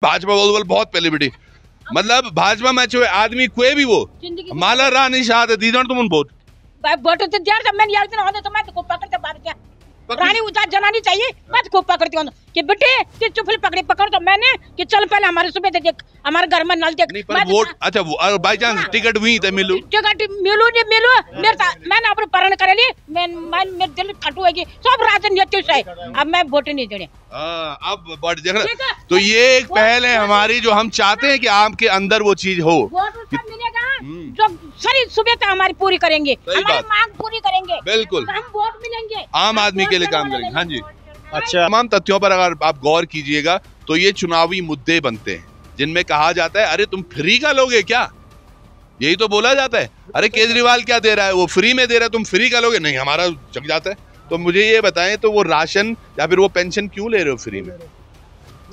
भाजपा बोल बहुत पहले बेटी मतलब भाजपा में जो आदमी कोई भी वो माला रानी शाह दी तुम वोट वोट तो दिया था मैंने यार होता तो मैं तो पकड़ते बाहर क्या रानी उदास जनानी चाहिए मैं तो खूब पकड़ती हूँ कि बेटे कि चुपल पकड़ तो मैंने कि चल पहले हमारे सुबह देख हमारे घर में नल देख वोट अच्छा बाई चांस टिकट हुई तो मिलू टिकट मिलू नहीं मिलू मैंने अपने परण करे ली मेरे दिल खटू है सब राजनीति से अब मैं वोट नहीं देने अब बट देख रहे तो ये एक पहल है हमारी जो हम चाहते हैं कि आपके अंदर वो चीज हो मिलेगा जो सारी सुविधा हमारी पूरी करेंगे हमारी मांग पूरी करेंगे बिल्कुल हम वोट मिलेंगे आम आदमी के लिए काम करेंगे। हाँ जी अच्छा तमाम तथ्यों पर अगर आप गौर कीजिएगा तो ये चुनावी मुद्दे बनते हैं जिनमें कहा जाता है अरे तुम फ्री का लोगे क्या, यही तो बोला जाता है। अरे केजरीवाल क्या दे रहा है, वो फ्री में दे रहा है, तुम फ्री का लोगे, नहीं हमारा जग जाता है। तो मुझे ये बताएं तो वो राशन या फिर वो पेंशन क्यों ले रहे हो फ्री में।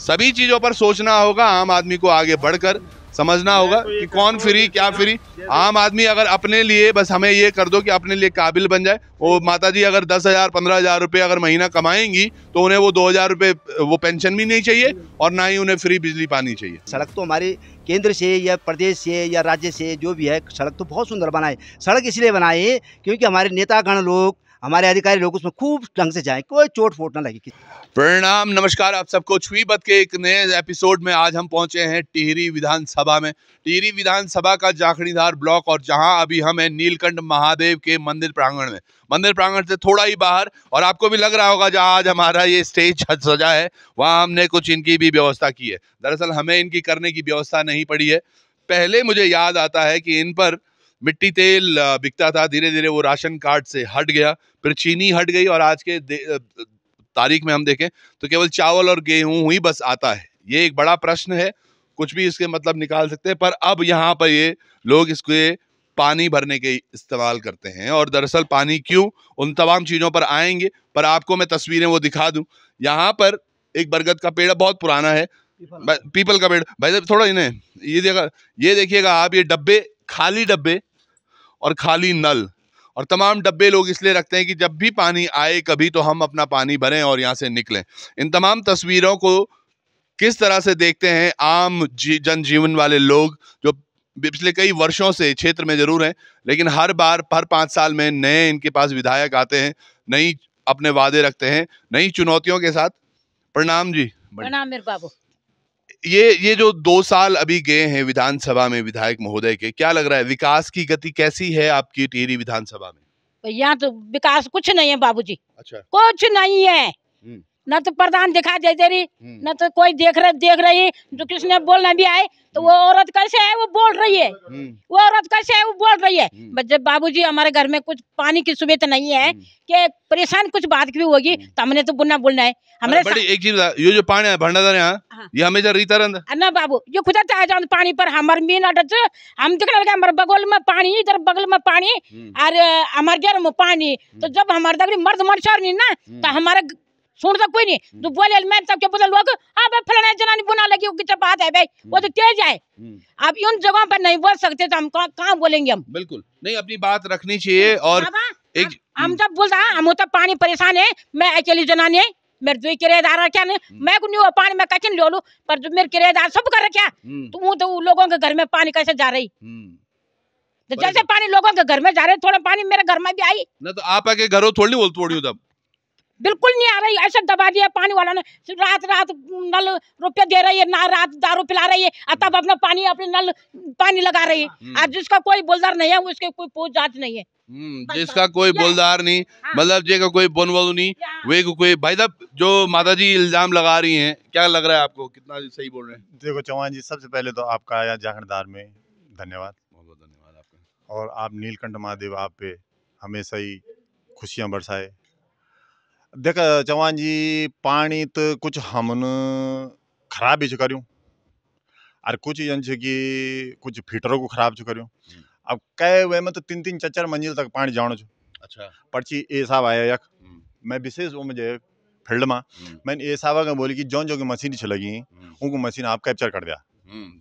सभी चीजों पर सोचना होगा, आम आदमी को आगे बढ़कर समझना होगा कि कौन फ्री क्या फ्री। आम आदमी अगर अपने लिए बस हमें ये कर दो कि अपने लिए काबिल बन जाए। वो माताजी अगर 10,000 15,000 रुपये अगर महीना कमाएंगी तो उन्हें वो 2,000 रुपये वो पेंशन भी नहीं चाहिए और ना ही उन्हें फ्री बिजली पानी चाहिए। सड़क तो हमारी केंद्र से या प्रदेश से या राज्य से जो भी है सड़क तो बहुत सुंदर बनाए। सड़क इसलिए बनाए क्योंकि हमारे नेतागण लोग हमारे अधिकारी लोग उसमें खूब ढंग से जाएं, कोई चोट फोट ना लगे। प्रणाम नमस्कार आप सबको। छुई बत के एक नए एपिसोड में आज हम पहुंचे हैं टिहरी विधानसभा में। टिहरी विधानसभा का जाखड़ीधार ब्लॉक और जहां अभी हम हैं नीलकंठ महादेव के मंदिर प्रांगण में। मंदिर प्रांगण से थोड़ा ही बाहर, और आपको भी लग रहा होगा जहां आज हमारा ये स्टेज सजा है वहां हमने कुछ इनकी भी व्यवस्था की है। दरअसल हमें इनकी करने की व्यवस्था नहीं पड़ी है। पहले मुझे याद आता है कि इन पर मिट्टी तेल बिकता था, धीरे धीरे वो राशन कार्ड से हट गया, फिर चीनी हट गई और आज के तारीख में हम देखें तो केवल चावल और गेहूं ही बस आता है। ये एक बड़ा प्रश्न है, कुछ भी इसके मतलब निकाल सकते हैं, पर अब यहाँ पर ये लोग इसके पानी भरने के इस्तेमाल करते हैं। और दरअसल पानी क्यों, उन तमाम चीज़ों पर आएंगे, पर आपको मैं तस्वीरें वो दिखा दूं। यहाँ पर एक बरगद का पेड़ बहुत पुराना है, पीपल का पेड़। भाई थोड़ा इन्हें ये देखिएगा आप, ये डब्बे, खाली डब्बे और खाली नल, और तमाम डब्बे लोग इसलिए रखते हैं कि जब भी पानी आए कभी तो हम अपना पानी भरें और यहाँ से निकलें। इन तमाम तस्वीरों को किस तरह से देखते हैं आम जनजीवन वाले लोग जो पिछले कई वर्षों से क्षेत्र में जरूर हैं, लेकिन हर 5 साल में नए इनके पास विधायक आते हैं, नई अपने वादे रखते हैं, नई चुनौतियों के साथ। प्रणाम जी। प्रणाम मेरे बाबू। ये जो 2 साल अभी गए हैं विधानसभा में विधायक महोदय के, क्या लग रहा है विकास की गति कैसी है आपकी टिहरी विधानसभा में? यहाँ तो विकास कुछ नहीं है बाबूजी। अच्छा, कुछ नहीं है, न तो प्रधान दिखा दे रही, न तो कोई देख रही। जो किसने बोलना भी आए तो वो औरत कैसे है वो बोल रही है, वो औरत कैसे है वो बोल रही है। जब बाबूजी हमारे घर में कुछ पानी की सुविधा नहीं है कि परेशान कुछ बात भी होगी तो हमने तो बोलना है। हमारे बड़ी एक चीज, ये जो पानी है भंडार यहाँ ये हमेशा रीता रहता ना बाबू, ये खुदा चाहे जान पानी पर हमारे मीन अटच हम दिख रहे हमारे बगल में पानी, इधर बगल में पानी और हमारे घर में पानी। तो जब हमारे दगड़ी मर्द मर्शर नहीं ना तो हमारे सुन तो कोई नहीं तो बोले मैं सबके बदल लोग अब फलाना जनानी बुना लगी वो बात है भाई, वो तो तेज है। अब उन जगहों पर नहीं बोल सकते तो हम कहाँ बोलेंगे। हम बिल्कुल नहीं, अपनी बात रखनी चाहिए। और एक हम जब बोल रहा हम तो पानी परेशान है, मैं अकेली जनानी है, मेरे दो किराएदार क्या नहीं, मैं को नहीं पानी में कचन ले लू, पर जो मेरे किराएदार सब कर क्या तो लोगों के घर में पानी कैसे जा रही। तो जैसे पानी लोगों के घर में जा रहे थोड़ा पानी मेरे घर में भी आई ना, तो आप आके घरों थोड़ी बोल तोड़ी तब बिल्कुल नहीं आ रही। ऐसे दबा दिया पानी वाला ने, रात नल रुपये दे रही है ना, रात दारू पिला रही है, तब अपना पानी अपने नल पानी लगा रही है। आज जिसका कोई बोलदार नहीं है उसके कोई पूछ जांच नहीं है। जिसका कोई बोलदार नहीं, मतलब जिसका कोई बोनवालू नहीं, वे को कोई। भाई साहब जो माताजी इल्जाम लगा रही हैं, क्या लग रहा है आपको, कितना सही बोल रहे हैं? देखो चौहान जी, सबसे पहले तो आपका आया जाखड़दार में धन्यवाद, बहुत बहुत धन्यवाद आपका। और आप नीलकंठ महादेव आप पे हमेशा ही खुशियाँ बरसाए। देख चौहान जी, पानी तो कुछ हमन खराब ही करूँ और कुछ कि कुछ फिल्टरों को खराब करूँ। अब कई वे में तो 3-3 4-4 मंजिल तक पानी जानो छो। अच्छा, पर्ची ए साहब आया यक, मैं विशेष वो मुझे फील्ड में मैंने ए साहब का बोली कि जो जो की मशीन लगी उनको मशीन आप कैप्चर कर दिया,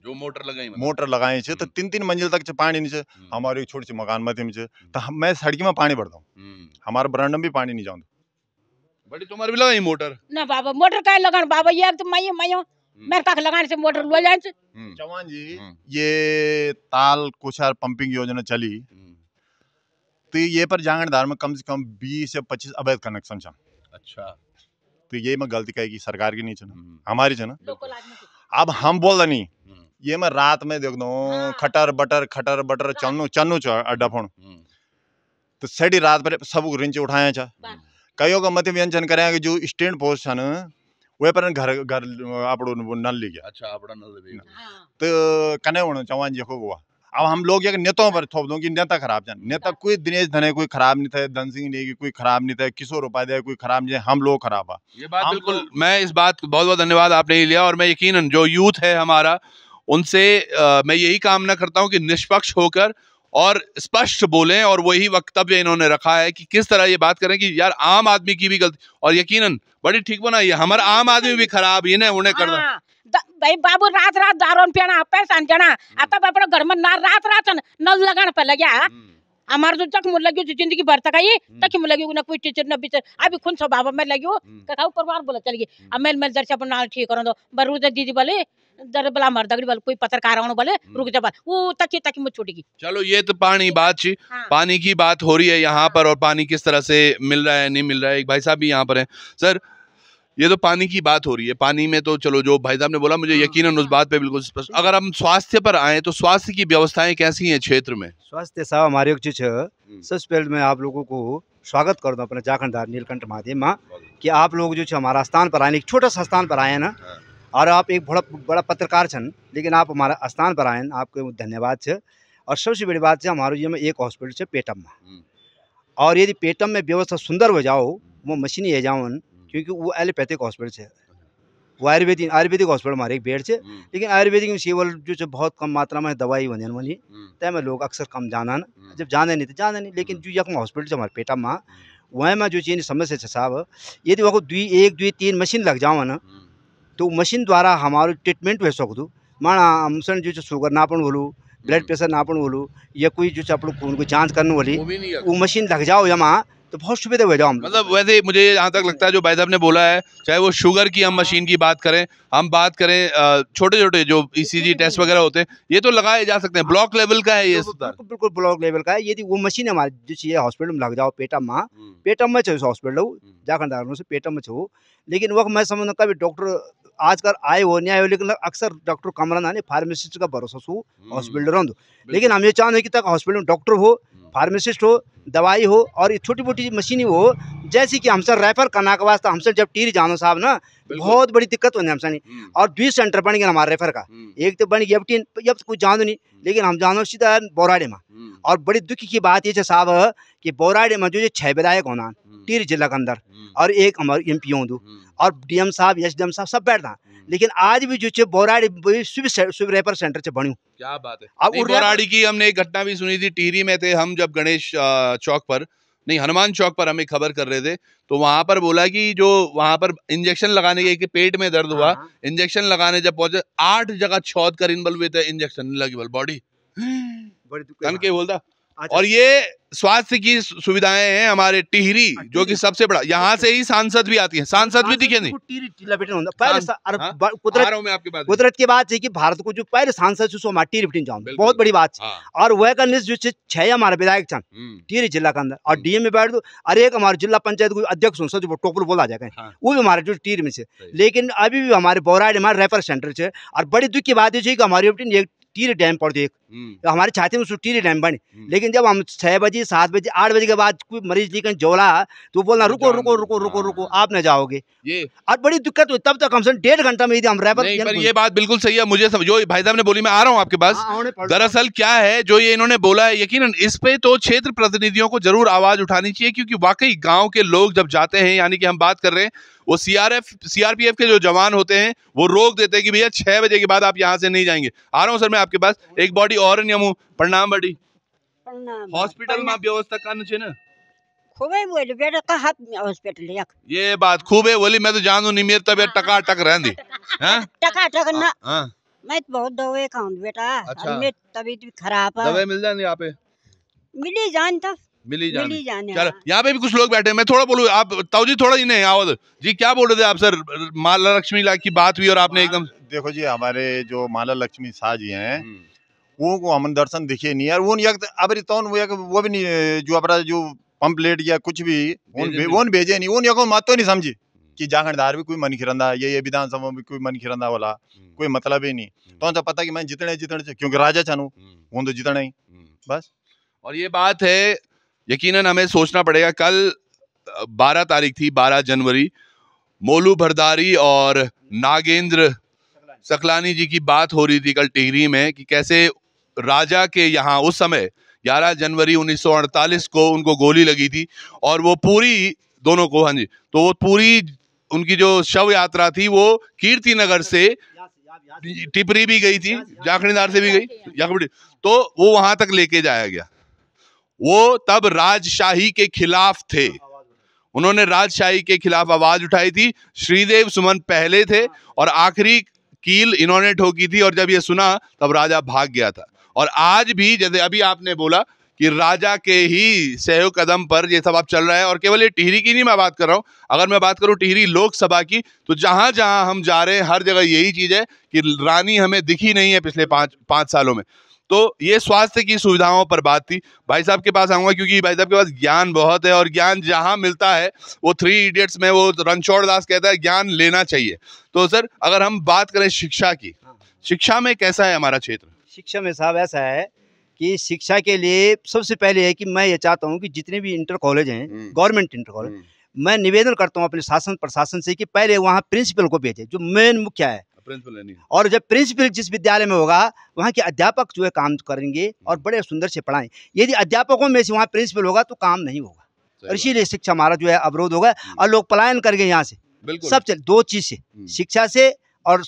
जो मोटर लगाए छे तो 3-3 मंजिल तक पानी नीचे। हमारे एक छोटी सी मकान मत में तो मैं सड़क में पानी भरता हूँ, हमारे बरांडा में भी पानी नहीं जाऊँ। बड़ी तुम्हारे भी लगाई मोटर ना बाबा, मोटर का लगान बाबा, ये तो मैं मेरे काख लगाने से मोटर लो जाए चौहान जी ये ताल कुछार पंपिंग योजना चली तो ये पर जांगड़दार में कम से कम 20 या 25 अवैध कनेक्शन छन। अच्छा, तो ये में गलती कहेगी सरकार की नहीं छन, हमारी छन। लोकल आदमी की। अब हम बोल रहे नहीं ये मैं रात में देख दो हाँ। खटर बटर चन्नू चन्नू अड्डा फोन तो सेडी रात पर सब रिंच उठाया छा कईयों का मत व्यंजन करें कि जो स्टैंड पोस्ट छन वे पर घर घर आपड़ो नल ले गया। अच्छा, अपना नल भी। हाँ। तो कने होना चौहान जी को हुआ। अब हम लोग ये नेताओं पर थोप दो कि नेता खराब जान, नेता कोई दिनेश धने कोई खराब नहीं था, धन सिंह नेगी कोई खराब नहीं था, किशोर उपाध्याय कोई खराब नहीं है, हम लोग खराब है। ये बात बिल्कुल, मैं इस बात बहुत बहुत धन्यवाद आपने ये लिया और मैं यकीनन जो यूथ है हमारा उनसे मैं यही कामना करता हूं कि निष्पक्ष होकर और स्पष्ट बोलें और वही वक्तव्य इन्होंने रखा है कि किस तरह ये बात करें कि यार आम आदमी की भी गलती और यकीनन बड़ी ठीक बनाई है, हमारा आम आदमी भी खराब ही ना उन्हें कर हाँ, भाई बाबू रात रात दारू पियाना पैसा जाना आता अपने घर में ना रात रात नल लगाना पे लगे हमारे जो तक मुझे लगी जिंदगी भर तक आई तक मुझे लगी ना कोई टीचर ना बिचर अभी खुद स्वभाव में लगी कहा परिवार बोला चल गई अब मेल मेल दर्शा पर नाल ठीक करो दो बरू दीदी बोले दर बला मर दगड़ी बोले कोई पत्रकार आने बोले रुक जा वो तक मुझ छूटेगी। चलो ये तो पानी बात छी, पानी की बात हो रही है यहाँ पर और पानी किस तरह से मिल रहा है नहीं मिल रहा है। एक भाई साहब भी यहाँ पर हैं। सर ये तो पानी की बात हो रही है, पानी में तो चलो जो भाई साहब ने बोला मुझे यकीनन उस बात पे बिल्कुल स्पष्ट। अगर हम स्वास्थ्य पर आए तो स्वास्थ्य की व्यवस्थाएं कैसी हैं क्षेत्र में? स्वास्थ्य सेवा हमारे एक चीज है। सबसे पहले मैं आप लोगों को स्वागत कर दूं अपने जाखंडार नीलकंठ महादेव माँ कि आप लोग जो हमारा स्थान पर आए, एक छोटा सा स्थान पर आए ना और आप एक बड़ा पत्रकार छन लेकिन आप हमारा स्थान पर आए, आपको धन्यवाद है। और सबसे बड़ी बात है हमारे ये में एक हॉस्पिटल है पेटम में और यदि पेटम में व्यवस्था सुंदर हो जाओ वो मशीनी है जाओ क्योंकि वो एलोपैथिक हॉस्पिटल है, वो आयुर्वेदिक हॉस्पिटल हमारे एक बेड है लेकिन आयुर्वेदिक में केवल जो बहुत कम मात्रा में दवाई बने बनी तय में लोग अक्सर कम जाना जब जाने नहीं तो जाने नहीं। लेकिन जो यक हॉस्पिटल हमारे पेटा में वह में जो चीज़ समस्या है साहब यदि वो 1-2-3 मशीन लग जाओ ना तो मशीन द्वारा हमारो ट्रीटमेंट हो सकूँ माना हमसन जो शुगर नापण बोलूँ ब्लड प्रेशर नापण बोलूँ या कोई जो अपने खून को जाँच करने वाली वो मशीन लग जाओ यहाँ तो बहुत सुविधा हो जाओ। मतलब वैसे मुझे यहाँ तक लगता है जो भाई साहब ने बोला है चाहे वो शुगर की हम मशीन की बात करें, हम बात करें छोटे छोटे जो ECG टेस्ट वगैरह होते हैं ये तो लगाए जा सकते हैं। ब्लॉक लेवल का है ये बिल्कुल ब्लॉक लेवल का है। यदि वो मशीन हमारे जो चाहिए हॉस्पिटल में लग जाओ पेटम में चाहिए हॉस्पिटल जाखंडार से पेटम में छो लेकिन वह मैं समझ कभी डॉक्टर आजकल आए हो नहीं आए लेकिन अक्सर डॉक्टर कमरा ना फार्मासिस्ट का भरोसा सो हॉस्पिटल रहो लेकिन हम ये चाहते हैं कि तक हॉस्पिटल में डॉक्टर हो, फार्मासिस्ट हो, दवाई हो और ये छोटी मोटी मशीनी हो जैसे कि हमसे रेफर करना के वास्ते हमसे जब टीरी जानो साहब ना बहुत बड़ी दिक्कत होनी हमसे नहीं। और 2 सेंटर बन गए हमारे रेफर का, एक तो बन गया अब कुछ जानो नहीं लेकिन हम जानो सीधा बोराडे में। और बड़ी दुखी की बात ये साहब कि बोराडे में जो 6 विधायक होना टीरी जिला के अंदर और एक हमारे MP हों और DM साहब SDM साहब सब बैठना लेकिन आज भी जो बोराड़ी शुभ रेफर सेंटर से बनू। क्या बात है। अब बोराड़ी की हमने एक घटना भी सुनी थी, टिहरी में थे हम जब गणेश चौक पर नहीं हनुमान चौक पर हमें खबर कर रहे थे तो वहां पर बोला कि जो वहां पर इंजेक्शन लगाने के पेट में दर्द हुआ इंजेक्शन लगाने जब पहुंचे 8 जगह छौत कर इन बल हुए थे इंजेक्शन लगी बल बॉडी बड़ी के बोलता। और ये स्वास्थ्य की सुविधाएं हैं हमारे टिहरी जो कि सबसे बड़ा, यहाँ से ही सांसद भी आती हैं, सांसद भी दिखे नहीं कुदरत की बात है कि भारत को जो पहले सांसद हमारे टिहरी बिटिन जाऊँ बहुत बड़ी बात है। और वह का जो 6 हमारे विधायक छन टिहरी जिला के अंदर और DM में बैठ दो अरे एक हमारे जिला पंचायत को अध्यक्ष जो टोपल बोला जाएगा वो भी हमारे जो टिहरी में से लेकिन अभी भी हमारे बोराड हमारे रेफर सेंटर से। और बड़ी दुख की बात है कि हमारी टिहरी डैम पड़ देख तो हमारे छाती में टिहरी डैम बने लेकिन जब हम 6 बजे 7 बजे 8 बजे के बाद कोई मरीज लेकर जोला तो बोलना रुको रुको रुको रुको रुको आप न जाओगे ये। और बड़ी दिक्कत हुई तब तक हम 1.5 घंटा में हम रेफर। ये बात बिल्कुल सही है, मुझे जो भाई साहब ने बोली मैं आ रहा हूँ आपके पास। दरअसल क्या है जो ये इन्होंने बोला है यकीनन इस पे तो क्षेत्र प्रतिनिधियों को जरूर आवाज उठानी चाहिए क्योंकि वाकई गाँव के लोग जब जाते हैं यानी कि हम बात कर रहे हैं वो CRPF के जो जवान होते हैं वो रोक देते हैं कि भैया 6 बजे के बाद आप यहाँ से नहीं जाएंगे। आ रहा हूँ सर मैं आपके पास। एक बॉडी और नियमो प्रणाम बड़ी हॉस्पिटल में व्यवस्था करना चाहिए ना खूबे बोले बेटा कहा हॉस्पिटल ये बात खूबे बोली मैं तो जानू नहीं मेरी तबियत टका रहंदी टका ना मैं तो बहुत दवाई खाऊं बेटा। अच्छा। तबीयत भी खराब है। दवाई मिल जाती यहाँ पे? मिली जान था मिली मिली जाने चलो यहाँ पे भी कुछ लोग बैठे हैं, मैं थोड़ा बोलूँ, आप ताऊ जी थोड़ा इन्हें आओ जी, क्या बोल रहे थे आप सर? माला लक्ष्मी ला की बात हुई और आपने एकदम देखो जी, हमारे जो माला लक्ष्मी शाह जी हैं वो को हमन दर्शन दिखे नहीं यार, वो अब वो भी नहीं, जो अपना जो पंपलेट या कुछ भी वो भेजे नहीं, वो को मत तो नहीं समझी कि जाखणदार भी कोई मन खिरंदा, ये विधानसभा में कोई मन खिरंदा वाला कोई मतलब ही नहीं। तो पता कि मैं जितने क्योंकि राजा चानू वो तो जितना ही बस। और ये बात है, यकीनन हमें सोचना पड़ेगा, कल 12 तारीख थी, 12 जनवरी, मोलू भरदारी और नागेंद्र सकलानी जी की बात हो रही थी कल टिहरी में कि कैसे राजा के यहाँ उस समय 11 जनवरी 1948 को उनको गोली लगी थी और वो पूरी दोनों को, हाँ जी, तो वो पूरी उनकी जो शव यात्रा थी वो कीर्ति नगर से टिपरी भी गई थी, जाखणीदार से भी गई, तो वो वहां तक लेके जाया गया। वो तब राजशाही के खिलाफ थे, उन्होंने राजशाही के खिलाफ आवाज उठाई थी। श्रीदेव सुमन पहले थे और आखिरी कील इन्होंने ठोकी थी, और जब ये सुना तब राजा भाग गया था। और आज भी जैसे अभी आपने बोला कि राजा के ही सहयोग कदम पर ये सब अब चल रहा है। और केवल ये टिहरी की नहीं मैं बात कर रहा हूँ, अगर मैं बात करूँ टिहरी लोकसभा की, तो जहां जहां हम जा रहे हैं हर जगह यही चीज है कि रानी हमें दिखी नहीं है पिछले पांच सालों में। तो ये स्वास्थ्य की सुविधाओं पर बात थी। भाई साहब के पास आऊंगा क्योंकि भाई साहब के पास ज्ञान बहुत है, और ज्ञान जहां मिलता है वो 3 इडियट्स में वो रणछोड़ दास कहता है ज्ञान लेना चाहिए। तो सर अगर हम बात करें शिक्षा की, शिक्षा में कैसा है हमारा क्षेत्र? शिक्षा में साहब ऐसा है कि शिक्षा के लिए सबसे पहले है कि मैं ये चाहता हूँ कि जितने भी इंटर कॉलेज हैं, गवर्नमेंट इंटर कॉलेज, मैं निवेदन करता हूँ अपने शासन प्रशासन से कि पहले वहाँ प्रिंसिपल को भेजे, जो मेन मुखिया है, प्रिंसिपल। और जब प्रिंसिपल जिस विद्यालय में होगा वहाँ के अध्यापक जो है काम करेंगे और बड़े सुंदर से पढ़ाएं। यदि अध्यापकों में से वहाँ प्रिंसिपल होगा तो काम नहीं होगा, और इसीलिए शिक्षा हमारा जो है अवरोध होगा और लोग पलायन कर गए यहाँ से। सब चल 2 चीज से, शिक्षा से और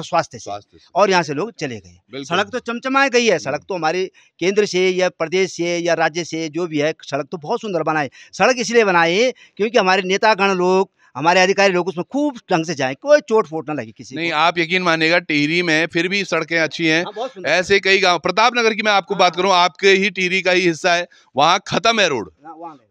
स्वास्थ्य से, और यहाँ से लोग चले गए। सड़क तो चमचमाई गई है, सड़क तो हमारे केंद्र से या प्रदेश से या राज्य से जो भी है, सड़क तो बहुत सुंदर बनाए। सड़क इसलिए बनाए क्योंकि हमारे नेतागण लोग, हमारे अधिकारी लोग उसमें खूब ढंग से जाएं, कोई चोट फोट ना लगे किसी नहीं को। आप यकीन मानिएगा टिहरी में फिर भी सड़कें अच्छी हैं। ऐसे कई गांव, प्रतापनगर की मैं आपको बात करूं, आपके ही टिहरी का ही हिस्सा है, वहां खत्म है रोड।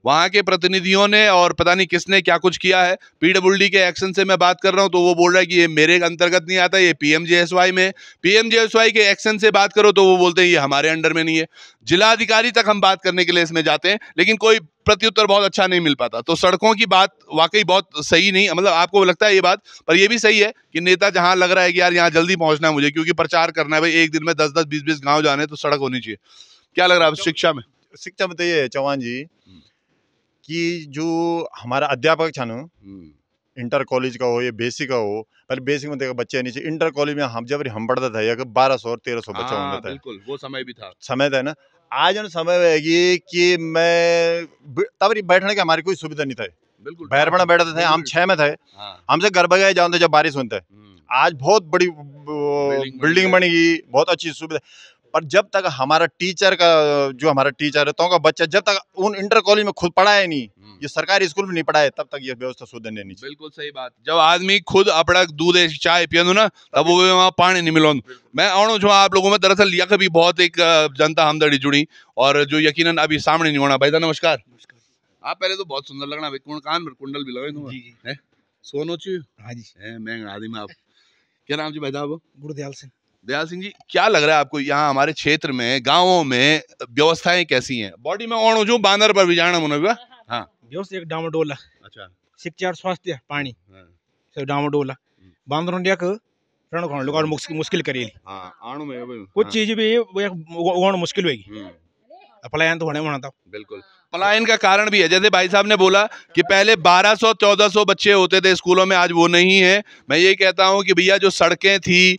वहां के प्रतिनिधियों ने और पता नहीं किसने क्या कुछ किया है। पीडब्ल्यूडी के एक्शन से मैं बात कर रहा हूं तो वो बोल रहा है कि ये मेरे अंतर्गत नहीं आता, ये पीएमजेएसवाई में। पीएमजेएसवाई के एक्शन से बात करो तो वो बोलते हैं ये हमारे अंडर में नहीं है। जिलाधिकारी तक हम बात करने के लिए इसमें जाते हैं, लेकिन कोई प्रत्युत्तर बहुत अच्छा नहीं मिल पाता। तो सड़कों की बात वाकई बहुत सही नहीं, मतलब आपको लगता है ये बात, पर ये भी सही है कि नेता जहां लग रहा है कि यार यहाँ जल्दी पहुंचना है मुझे क्योंकि प्रचार करना है, भाई एक दिन में 10-10, 20-20 गांव जाने, तो सड़क होनी चाहिए। क्या लग रहा है शिक्षा में? शिक्षा में तो ये है चौहान जी कि जो हमारा अध्यापक छन, इंटर कॉलेज का हो या बेसिक का हो, पर बेसिक में देखो बच्चे नहीं, इंटर कॉलेज में हम जब हम पढ़ता था 1200 और 1300 बच्चा होता था। बिल्कुल वो समय भी था, समय था ना। आज समय है कि मैं तब बैठने की हमारी कोई सुविधा नहीं था, बिल्कुल बैरबड़ा बैठते थे, हम 6 में थे, हमसे घर बगैर जाते जब बारिश होता है। आज बहुत बड़ी बिल्डिंग बनी गई, बहुत अच्छी सुविधा। पर जब तक हमारा टीचर का जो हमारा टीचर है तो का बच्चा जब तक उन इंटर कॉलेज में खुद पढ़ाए नहीं, ये सरकारी स्कूल में नहीं पढ़ाए, तब तक ये व्यवस्था सुधरनी नहीं। बिल्कुल सही बात। जब आदमी खुद अपना दूध चाय पियंदो ना तब वो वहाँ पानी नहीं मिलो। मैं आणु छो आप लोगों में दरअसल यह भी बहुत एक जनता हमदर्दी जुड़ी और जो यकीनन अभी सामने नहीं होना। भाई नमस्कार। आप पहले तो बहुत सुंदर लगना, कान पर कुंडल भी लगे है, सोनो ची। हाँ जी मैं आदमी। आप क्या नाम जी भाई साहब? गुरदयाल सिंह। दयाल सिंह जी, क्या लग रहा है आपको यहाँ हमारे क्षेत्र में गांवों में व्यवस्थाएं कैसी हैं? बॉडी में ऑन जो बांदर पर भी जाना मुना। हाँ व्यवस्था एक डामाडोला। अच्छा शिक्षा और स्वास्थ्य पानी सब डामाडोला। बांदरों ने रण खाने लोग और मुश्किल करेली। हाँ आणु में कुछ चीज भी उगाना मुश्किल होगी, पलायन तो होने होना था। बिल्कुल पलायन का कारण भी है, जैसे भाई साहब ने बोला कि पहले 1200-1400 बच्चे होते थे स्कूलों में, आज वो नहीं है। मैं ये कहता हूँ कि भैया जो सड़कें थी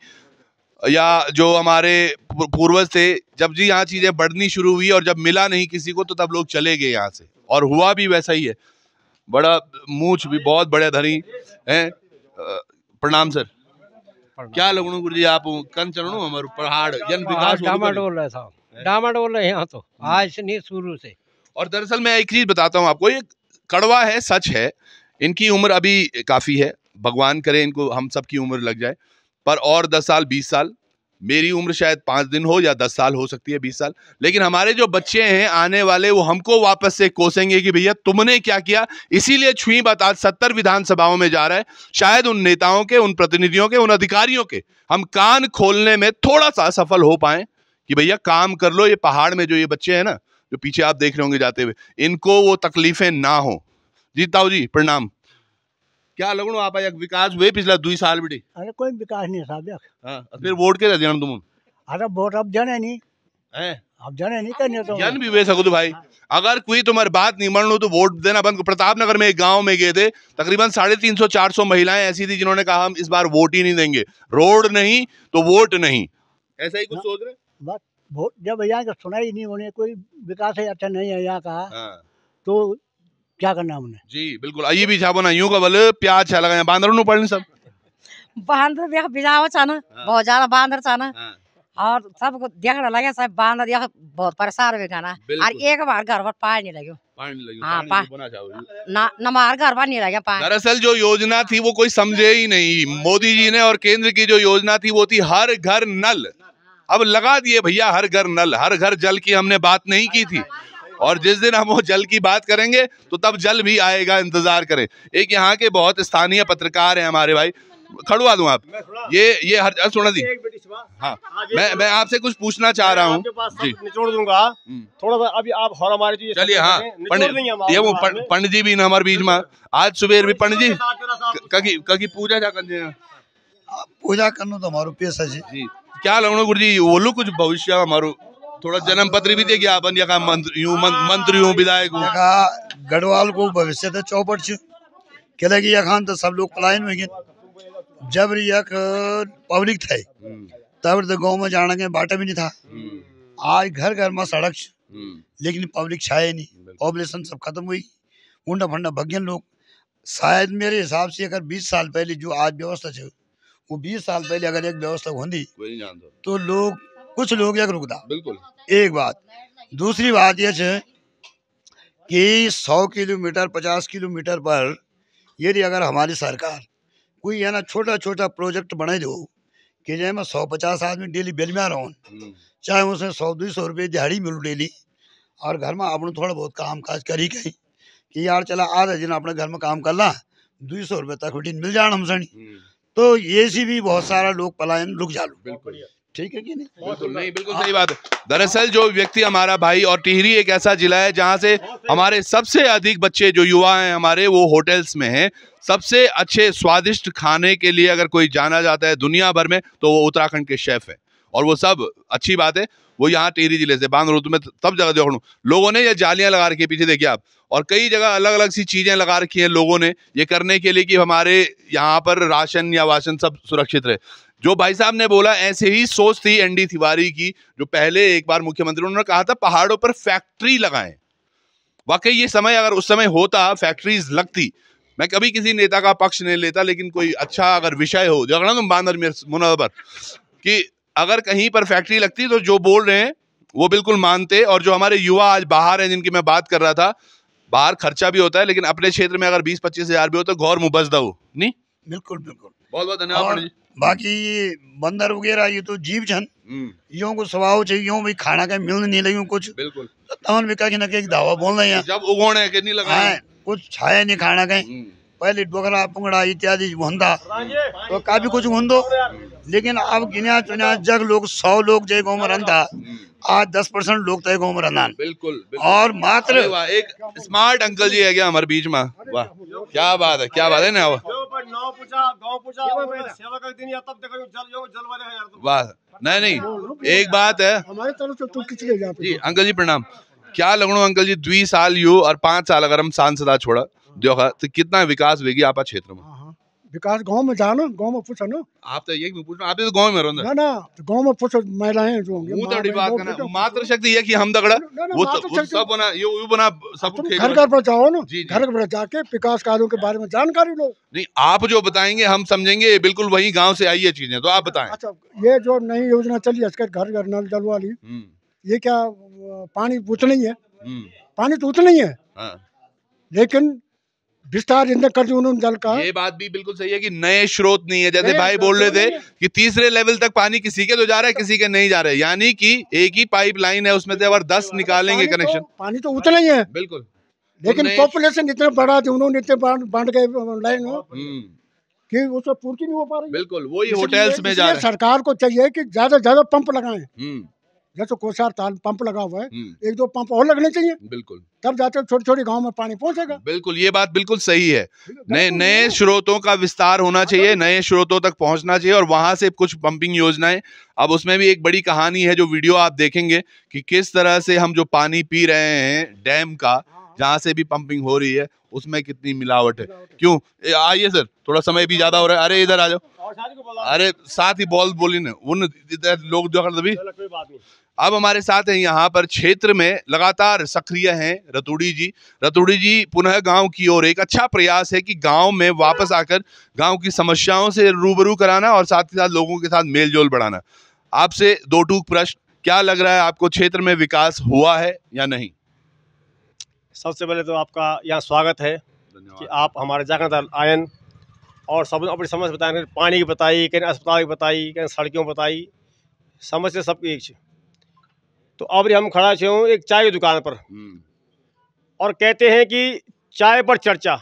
या जो हमारे पूर्वज थे, जब जी यहाँ चीजें बढ़नी शुरू हुई और जब मिला नहीं किसी को तो तब लोग चले गए यहाँ से, और हुआ भी वैसा ही है। बड़ा मूछ भी बहुत बड़े धरी है। प्रणाम सर। क्या लगनू गुरु जी आप कन चरणू हमारे पहाड़ जन विकास डामाडोल है साहब, डामाडोल है यहाँ तो आज से नहीं शुरू से। और दरअसल मैं एक चीज बताता हूँ आपको, ये कड़वा है सच है, इनकी उम्र अभी काफी है, भगवान करे इनको हम सब की उम्र लग जाए, पर और 10 साल 20 साल मेरी उम्र शायद 5 दिन हो या 10 साल हो सकती है, 20 साल, लेकिन हमारे जो बच्चे हैं आने वाले, वो हमको वापस से कोसेंगे कि भैया तुमने क्या किया। इसीलिए छुई बात आज 70 विधानसभाओं में जा रहा है। शायद उन नेताओं के, उन प्रतिनिधियों के, उन अधिकारियों के हम कान खोलने में थोड़ा सा सफल हो पाए कि भैया काम कर लो। ये पहाड़ में जो ये बच्चे हैं ना, जो पीछे आप देख रहे होंगे जाते हुए, इनको वो तकलीफें ना हो। जी ताऊ जी प्रणाम। क्या लगनो आप एक विकास हुए पिछला 2 साल बेटी? अरे कोई विकास नहीं साहब। हाँ, फिर वोट के देना तुम? अरे वोट अब जने नहीं है, अब जने नहीं करने तो जन भी वे सको भाई। अगर कोई तुम्हारी बात नहीं मान लो तो वोट देना बंद। प्रतापनगर में एक गांव में गए थे, तकरीबन 350-400 महिलाएं ऐसी थी जिन्होंने कहा हम इस बार वोट ही नहीं देंगे, रोड नहीं तो वोट नहीं। ऐसा ही कुछ सोच रहे? बस वोट जब यहाँ का सुनाई नहीं होने, कोई विकास है अच्छा नहीं है यहाँ का। हाँ। तो क्या करना हमने? जी बिल्कुल। ये भी छापो ना यूं का बल प्याज छा लगा बांदर नु पड़ने सब बांदर देख बिजाव छ न, बहुत ज्यादा बांदर छ न, और सबको देखने लगे सब बांदर देख बहुत परेशान हो गाना। और एक बार घर पर पानी लग्यो, ना नमार घर पर नहीं लगे पानी। दरअसल जो योजना थी वो कोई समझे ही नहीं। मोदी जी ने और केंद्र की जो योजना थी वो थी हर घर नल। अब लगा दिए भैया हर घर नल, हर घर जल की हमने बात नहीं की थी। और जिस दिन हम वो जल की बात करेंगे तो तब जल भी आएगा, इंतजार करें। एक यहाँ के बहुत स्थानीय पत्रकार हैं हमारे भाई, खड़वा दूं आप ये हर सुना दी। हाँ, मैं आपसे कुछ पूछना चाह रहा हूँ जी, निचोड़ दूंगा थोड़ा सा अभी आप और हमारे चलिए। हाँ, पंडित जी भी हमारे बीच में आज सुबह भी पंडित जी ककी पूजा जा कर पूजा करना तो हमारो पेशा जी। क्या लगनो गुरु जी बोलो कुछ भविष्य हमारो थोड़ा जन्म पत्र भी देखिए अपन या मंत्री हूँ विधायक हूँ। गढ़वाल को भविष्य तो चौपट छ के लगी यखान तो सब लोग पलायन में गए। जब यक पब्लिक थे तब तो गांव में जाने के बाटा भी नहीं था। आज घर घर में सड़क लेकिन पब्लिक छाए नहीं, पॉपुलेशन सब खत्म हुई, उंडा फंडा भगन लोग। शायद मेरे हिसाब से अगर 20 साल पहले जो आज व्यवस्था है वो 20 साल पहले अगर एक व्यवस्था होती तो लोग कुछ लोग एक रुकदा। बिल्कुल एक बात। दूसरी बात यह है कि 100 किलोमीटर 50 किलोमीटर पर यदि अगर हमारी सरकार कोई है ना छोटा छोटा प्रोजेक्ट बना दो कि जैसे 150 आदमी डेली बेल में रहो, चाहे उसे 100-200 रुपये दिहाड़ी मिलू डेली, और घर में अपने थोड़ा बहुत काम काज करी कहीं कि यार चला आधा दिन अपने घर में काम कर ला, 200 रुपये तक मिल जाना हम सनी, तो ये सी भी बहुत सारा लोग पलायन रुक जालू। बिल्कुल ठीक है कि नहीं? बिल्कुल नहीं, बिल्कुल सही बात है। दरअसल जो व्यक्ति हमारा भाई, और टिहरी एक ऐसा जिला है जहां से हमारे सबसे अधिक बच्चे जो युवा हैं हमारे वो होटल्स में हैं। सबसे अच्छे स्वादिष्ट खाने के लिए अगर कोई जाना जाता है दुनिया भर में तो वो उत्तराखंड के शेफ है, और वो सब अच्छी बात है। वो यहाँ टिहरी जिले से बांध ऋतु में तब जगह देखो लोगों ने ये जालियां लगा रखी है पीछे देखिए आप, और कई जगह अलग अलग सी चीजें लगा रखी हैं लोगों ने ये करने के लिए कि हमारे यहाँ पर राशन या वाशन सब सुरक्षित रहे। जो भाई साहब ने बोला ऐसे ही सोच थी एनडी तिवारी की, जो पहले एक बार मुख्यमंत्री उन्होंने कहा था पहाड़ों पर फैक्ट्री लगाएं। वाकई ये समय अगर उस समय होता, फैक्ट्रीज लगती, मैं कभी किसी नेता का पक्ष नहीं लेता, लेकिन कोई अच्छा अगर विषय हो जगना तुम बांदर मुनवर कि अगर कहीं पर फैक्ट्री लगती तो जो बोल रहे हैं वो बिल्कुल मानते। और जो हमारे युवा आज बाहर हैं जिनकी मैं बात कर रहा था, बाहर खर्चा भी होता है लेकिन अपने क्षेत्र में अगर 20-25 हजार भी हो तो गौर मुबजदा हो नहीं। बिल्कुल बिल्कुल, बहुत बहुत धन्यवाद। बाकी ये बंदर वगैरह ये तो जीव छन, यों को स्वभाव चाहिए, यों भी खाना का मिल नहीं लगी कुछ। बिल्कुल तमन भी कहीं ना कहीं दावा बोल रहे हैं जब उगोने के नहीं लगा कुछ छाया नहीं खाना कहीं। पहले डोगरा पुंगड़ा इत्यादि होंदा तो काफी कुछ होंदो, लेकिन अब गिना चुना जग लोग 100 लोग जय गाँव में रहता, आज 10% लोग तय गाँव में रहना। बिल्कुल और मात्र एक स्मार्ट अंकल जी है क्या हमारे बीच में। वाह क्या बात है, क्या बात है ना। वाह नहीं एक बात है हमारे तरफ से तो किसी जी। अंकल जी प्रणाम। क्या लगनो अंकल जी 2 साल यू और 5 साल अगर हम सांसदा छोड़ा देखा तो कितना विकास होगी आपका क्षेत्र में? विकास गांव में जाना, गांव में पूछो ना। आप तो यही पूछना, आप तो गांव में रहो ना तो गांव में पूछो महिलाएं जो होंगी। वो तो बात करना मात्र शक्ति है कि हम दगड़ा वो तो सब बना ये बना सब घर घर पर जाओ ना, घर घर जाके विकास कार्यों के बारे में जानकारी लो। नहीं आप जो बताएंगे हम समझेंगे, बिल्कुल वही गांव से आई है चीजें, तो आप बताएं। अच्छा ये जो नई योजना चली है घर घर नल जल वाली, ये क्या पानी उतना ही है? पानी तो उतना ही है, लेकिन विस्तार इतने कर दिया उन्होंने जल का। ये बात भी बिल्कुल सही है कि नए स्रोत नहीं है, जैसे भाई बोल रहे थे कि तीसरे लेवल तक पानी किसी के तो जा रहा है, किसी के नहीं जा रहा है, यानी कि एक ही पाइपलाइन है, उसमें से अगर 10 निकालेंगे कनेक्शन, पानी तो उतना ही है बिल्कुल, लेकिन पॉपुलेशन इतना बड़ा थी, उन्होंने इतने बांट के लाइन कि उसको पूर्ति नहीं हो पा रही। बिल्कुल, वही होटल्स में जा रहे हैं। सरकार को चाहिए कि ज्यादा ज्यादा पंप लगाएं, जैसे कोसार ताल पंप लगा हुआ है, 1-2 पंप और लगने चाहिए, बिल्कुल, तब जाकर छोटे छोटे गांव में पानी पहुंचेगा। बिल्कुल, ये बात बिल्कुल सही है। नए स्रोतों का विस्तार होना चाहिए, नए स्रोतों तक पहुंचना चाहिए और वहां से कुछ पंपिंग योजनाएं। अब उसमें भी एक बड़ी कहानी है, जो वीडियो आप देखेंगे कि किस तरह से हम जो पानी पी रहे हैं डैम का, जहां से भी पंपिंग हो रही है, उसमें कितनी मिलावट है। क्यों, आइए सर, थोड़ा समय भी ज्यादा हो रहा है। अरे इधर आ जाओ, अरे साथ ही बोली ना उन लोग जो अभी। अब हमारे साथ हैं यहाँ पर क्षेत्र में लगातार सक्रिय हैं रतूड़ी जी। रतूड़ी जी, पुनः गांव की ओर एक अच्छा प्रयास है कि गांव में वापस आकर गांव की समस्याओं से रूबरू कराना और साथ ही साथ लोगों के साथ मेलजोल बढ़ाना। आपसे 2 टूक प्रश्न, क्या लग रहा है आपको, क्षेत्र में विकास हुआ है या नहीं? सबसे पहले तो आपका यहाँ स्वागत है कि आप हमारे जाखणदार आयन और सब अपनी समस्या बताए, पानी की बताई, कहीं अस्पताल की बताई, कहीं सड़कों बताई, समस्या सबकी एक छे। तो अब हम खड़ा छे हूँ एक चाय की दुकान पर और कहते हैं कि चाय पर चर्चा।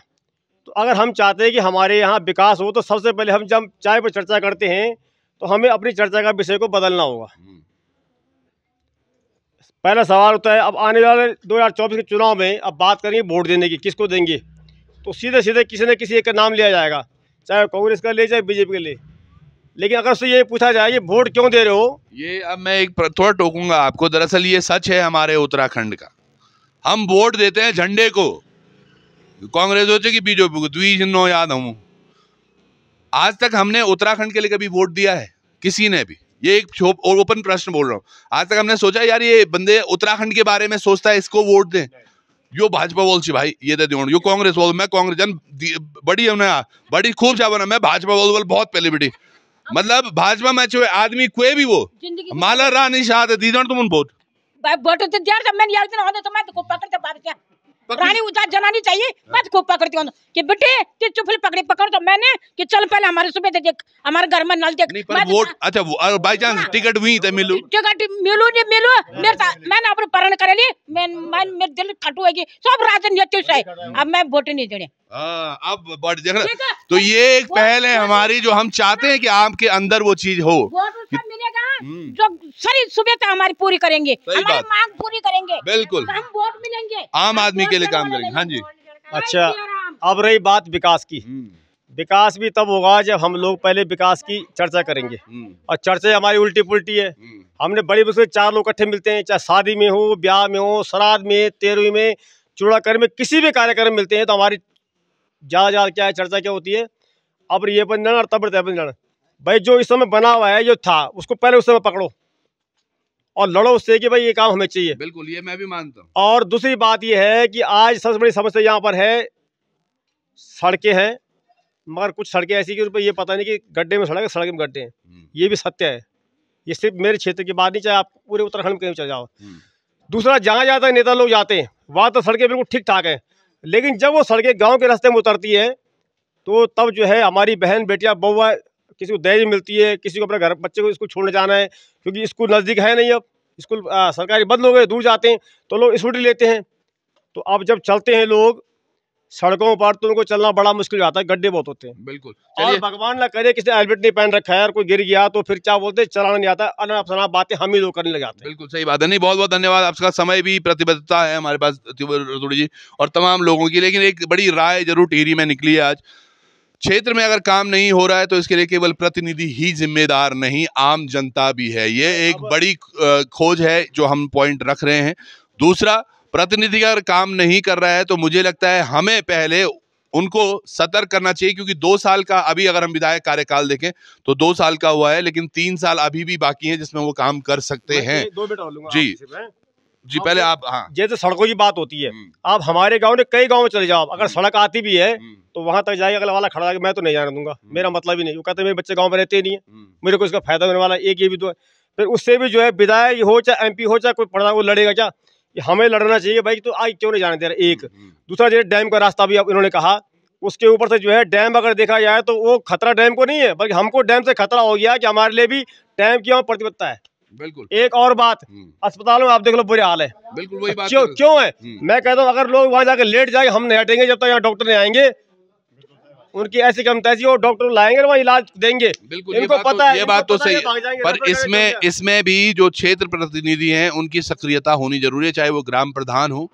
तो अगर हम चाहते हैं कि हमारे यहाँ विकास हो, तो सबसे पहले हम जब चाय पर चर्चा करते हैं तो हमें अपनी चर्चा का विषय को बदलना होगा। पहला सवाल होता है, अब आने वाले 2024 के चुनाव में अब बात करेंगे वोट देने की, किसको देंगे, तो सीधे सीधे किसी न किसी एक का नाम लिया जाएगा, चाहे कांग्रेस का ले, चाहे बीजेपी का ले। लेकिन अगर उससे ये पूछा जाए ये वोट क्यों दे रहे हो, ये अब मैं एक थोड़ा टोकूंगा आपको। दरअसल ये सच है हमारे उत्तराखंड का, हम वोट देते हैं झंडे को, कांग्रेस हो चाहे बीजेपी को, द्विचिन्ह याद हूँ। आज तक हमने उत्तराखंड के लिए कभी वोट दिया है किसी ने भी? ये एक ओपन प्रश्न बोल रहा हूँ। आज तक हमने सोचा यार ये बंदे उत्तराखंड के बारे में सोचता है, इसको वोट दें? यो भाजपा बोल सी भाई ये दे दो, यो कांग्रेस बोल, मैं कांग्रेस जन बड़ी हमने बड़ी खूब चाह बना, मैं भाजपा बोल बहुत पहले बेटी, मतलब भाजपा में जो आदमी कोई भी वो माला रानी शाह दीजन तुम वोट वोट तो दिया था मैंने, यार दिन होने तो मैं तो पकड़ते बात क्या रानी उतार जनानी चाहिए, मैं तो खूब पकड़ती हूँ कि बेटे ते चुपल पकड़ तो मैंने कि चल पहले हमारे सुबह देख, हमारे घर में नल देख। पर वोट अच्छा बाई चांस टिकट हुई तो मिलू, टिकट मिलू नहीं मिलू, मैंने अपने परण करे ली, मेरे दिल खटू है सब राजनीति से, अब मैं वोट नहीं देने। अब बढ़ देख, तो ये एक पहल है हमारी जो हम चाहते हैं कि आपके अंदर वो चीज हो, मिलेगा जो सारी सुविधा हमारी पूरी करेंगे, हमारी मांग पूरी करेंगे, बिल्कुल हम वोट मिलेंगे, आम आदमी के लिए काम करेंगे। हाँ जी। अच्छा, अब रही बात विकास की, विकास भी तब होगा जब हम लोग पहले विकास की चर्चा करेंगे, और चर्चा हमारी उल्टी पुल्टी है। हमने बड़ी मुश्किल 4 लोग इकट्ठे मिलते हैं, चाहे शादी में हो, ब्याह में हो, श्राद्ध में, 13वीं में, चूड़ाकर में, किसी भी कार्यक्रम मिलते हैं तो हमारी ज्यादा क्या है, चर्चा क्या होती है, अब ये बंधन और तब बंधन भाई, जो इस समय बना हुआ है जो था उसको पहले उस समय पकड़ो और लड़ो उससे कि भाई ये काम हमें चाहिए। बिल्कुल, ये मैं भी मानता हूँ। और दूसरी बात ये है कि आज सबसे बड़ी समस्या यहाँ पर है, सड़कें हैं, मगर कुछ सड़कें ऐसी कि ये पता नहीं कि गड्ढे में सड़क है, सड़क में गड्ढे हैं, ये भी सत्य है। ये सिर्फ मेरे क्षेत्र की बात नहीं, चाहे आप पूरे उत्तराखंड में कहीं चले जाओ। दूसरा, जहाँ जहाँ तक नेता लोग जाते हैं वहाँ तो सड़कें बिल्कुल ठीक ठाक हैं, लेकिन जब वो सड़कें गाँव के रास्ते में उतरती है तो तब जो है हमारी बहन बेटियाँ बउआ, किसी को दहेज मिलती है, किसी को अपने घर बच्चे को स्कूल छोड़ने जाना है, क्योंकि स्कूल नज़दीक है नहीं, अब स्कूल सरकारी बंद हो गए, दूर जाते हैं तो लोग स्कूटी लेते हैं। तो अब जब चलते हैं लोग सड़कों पर तो उनको चलना बड़ा मुश्किल हो जाता है, गड्ढे बहुत होते हैं। बिल्कुल। और भगवान ना करे किसी ने हेलमेट नहीं पहन रखा है और कोई गिर गया तो फिर क्या बोलते हैं, चलाना नहीं आता, अनाप शनाप बातें हम ही लोग करने लग जाते हैं। बिल्कुल सही बात है। नहीं, बहुत बहुत धन्यवाद, आपका समय भी प्रतिबद्धता है हमारे पास रतूड़ी जी और तमाम लोगों की। लेकिन एक बड़ी राय जरूर टिहरी में निकली है आज, क्षेत्र में अगर काम नहीं हो रहा है तो इसके लिए केवल प्रतिनिधि ही जिम्मेदार नहीं, आम जनता भी है। ये एक बड़ी खोज है जो हम पॉइंट रख रहे हैं। दूसरा, प्रतिनिधि अगर काम नहीं कर रहा है तो मुझे लगता है हमें पहले उनको सतर्क करना चाहिए, क्योंकि 2 साल का अभी अगर हम विधायक कार्यकाल देखें तो 2 साल का हुआ है, लेकिन 3 साल अभी भी बाकी हैं जिसमें वो काम कर सकते हैं। 2 मिनट और लूंगा जी पहले आप। हाँ, जैसे सड़कों की बात होती है, आप हमारे गांव में कई गांव में चले जाओ, अगर सड़क आती भी है तो वहां तक जाए अगला वाला खड़ा है, मैं तो नहीं जाने दूंगा, मेरा मतलब ही नहीं। वो कहते मेरे बच्चे गांव में रहते ही नहीं है, मेरे को इसका फायदा होने वाला एक ये भी तो है। फिर उससे भी जो है विधायक हो चाहे MP हो चाहे कोई पढ़ा वो लड़ेगा क्या, हमें लड़ना चाहिए भाई, तो आज क्यों नहीं जाने दे रहा। एक दूसरा, जैसे डैम का रास्ता भी अब इन्होंने कहा उसके ऊपर से जो है डैम अगर देखा जाए तो वो खतरा डैम को नहीं है, बल्कि हमको डैम से खतरा हो गया कि हमारे लिए भी डैम की वहाँ प्रतिबद्धता है। बिल्कुल। एक और बात, अस्पतालों में आप देख लो बुरे हाल है। बिल्कुल वही बात क्यों है? मैं कहता हूँ अगर लोग वहाँ जाकर लेट जाए, हम नहीं हटेंगे जब तक यहाँ डॉक्टर नहीं आएंगे। उनकी ऐसी कम तैसी हो, डॉक्टर लाएंगे वहाँ इलाज देंगे। बिल्कुल, इनको पता है, ये बात तो सही है, पर इसमें भी जो क्षेत्र प्रतिनिधि हैं उनकी सक्रियता होनी जरूरी है, चाहे वो ग्राम प्रधान हो,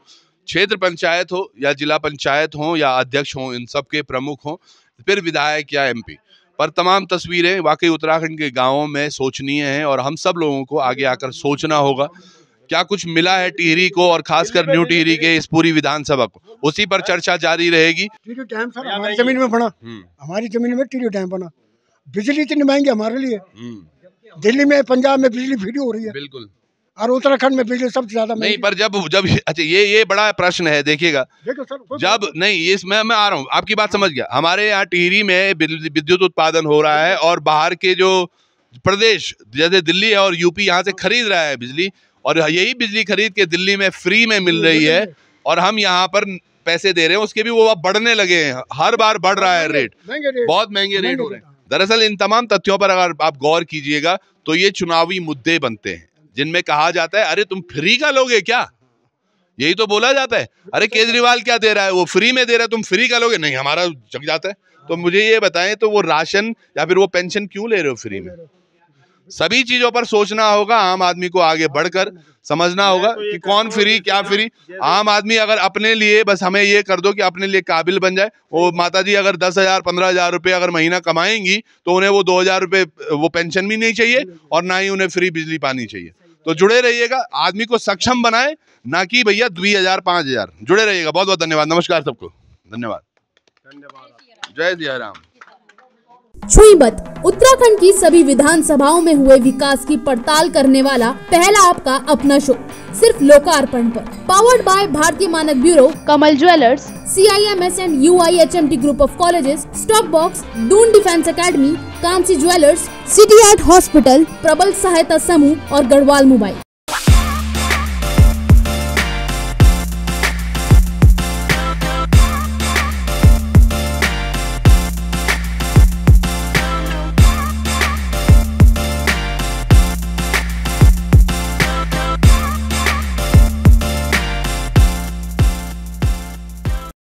क्षेत्र पंचायत हो या जिला पंचायत हो या अध्यक्ष हो, इन सब के प्रमुख हो, फिर विधायक या MP। पर तमाम तस्वीरें वाकई उत्तराखंड के गाँवों में सोचनीय हैं और हम सब लोगों को आगे आकर सोचना होगा क्या कुछ मिला है टिहरी को और खासकर न्यू टिहरी के इस पूरी विधानसभा को, उसी पर चर्चा जारी रहेगी। टिहरी डैम सर हमारी जमीन में बना, हमारी जमीन में टिहरी डैम बना, बिजली इतनी महंगी हमारे लिए। दिल्ली में, पंजाब में बिजली फ्री हो रही है। बिल्कुल। और उत्तराखंड में बिजली सबसे ज्यादा नहीं, पर जब अच्छा ये बड़ा प्रश्न है, देखिएगा जब नहीं इसमें मैं आ रहा हूँ, आपकी बात समझ गया। हमारे यहाँ टिहरी में विद्युत उत्पादन हो रहा है और बाहर के जो प्रदेश जैसे दिल्ली और यूपी यहाँ से खरीद रहा है बिजली, और यही बिजली खरीद के दिल्ली में फ्री में मिल रही है और हम यहाँ पर पैसे दे रहे हैं, उसके भी वो अब बढ़ने लगे हैं, हर बार बढ़ रहा है रेट, बहुत महंगे रेट हो रहे हैं। दरअसल इन तमाम तथ्यों पर अगर आप गौर कीजिएगा तो ये चुनावी मुद्दे बनते हैं जिनमें कहा जाता है अरे तुम फ्री का लोगे क्या, यही तो बोला जाता है। अरे केजरीवाल क्या दे रहा है, वो फ्री में दे रहा है, तुम फ्री का लोगे, नहीं हमारा जग जाता है। तो मुझे ये बताएं तो वो राशन या फिर वो पेंशन क्यों ले रहे हो फ्री में? सभी चीजों पर सोचना होगा, आम आदमी को आगे बढ़कर समझना होगा कि कौन फ्री क्या फ्री। आम आदमी अगर अपने लिए बस हमें ये कर दो कि अपने लिए काबिल बन जाए, वो माताजी अगर 10,000 15,000 रुपये अगर महीना कमाएंगी तो उन्हें वो 2,000 रुपये वो पेंशन भी नहीं चाहिए और ना ही उन्हें फ्री बिजली पानी चाहिए। तो जुड़े रहिएगा, आदमी को सक्षम बनाए, ना कि भैया 2,000 5,000। जुड़े रहिएगा, बहुत बहुत धन्यवाद, नमस्कार सबको, धन्यवाद, जय सिया राम। छुई मत, उत्तराखंड की सभी विधानसभाओं में हुए विकास की पड़ताल करने वाला पहला आपका अपना शो, सिर्फ लोकार्पण पर। Powered by Bharatiya Manak bureau, Kamal jewellers, CIMS and UIHMT group of colleges, stock box, Doon defence academy, Kansi jewellers, city art hospital, Prabal Sahayata Samuh और गढ़वाल मोबाइल।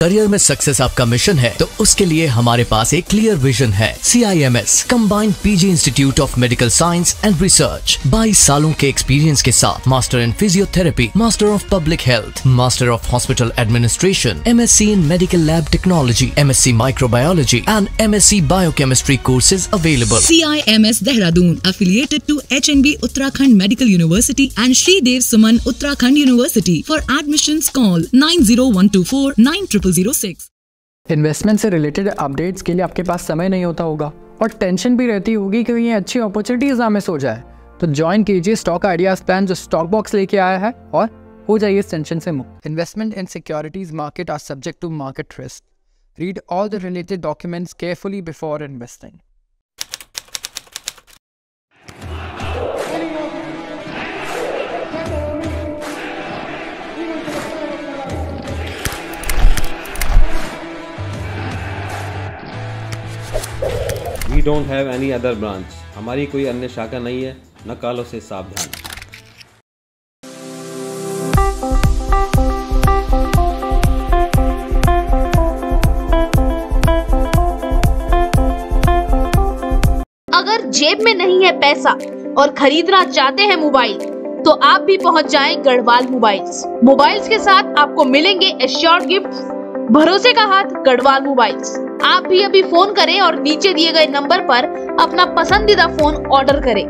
करियर में सक्सेस आपका मिशन है तो उसके लिए हमारे पास एक क्लियर विजन है। CIMS combined PG institute of medical science and research, 22 सालों के एक्सपीरियंस के साथ master in physiotherapy, master of public health, master of hospital administration, MSc in medical lab technology, MSc microbiology and MSc biochemistry courses available. CIMS Dehradun affiliated to HNB Uttarakhand Medical University and Shri Dev Suman Uttarakhand University. For admissions call 90124 9006। Investment से related updates के लिए आपके पास समय नहीं होता होगा और tension भी रहती होगी कि ये अच्छी अपॉर्चुनिटीज ना मिस हो जाए, तो ज्वाइन कीजिए स्टॉक आइडियाज प्लान जो स्टॉक बॉक्स लेके आया है और हो जाइए इस टेंशन से मुक्त। Investment in securities market are subject to market risk. Read all the related documents carefully before investing. We don't have any other branch. हमारी कोई अन्य शाखा नहीं है, न कालों से सावधान। अगर जेब में नहीं है पैसा और खरीदना चाहते हैं मोबाइल तो आप भी पहुंच जाएं गढ़वाल मोबाइल्स। मोबाइल्स के साथ आपको मिलेंगे एश्योर्ड गिफ्ट्स। भरोसे का हाथ गढ़वाल मोबाइल्स। आप भी अभी फोन करें और नीचे दिए गए नंबर पर अपना पसंदीदा फोन ऑर्डर करें।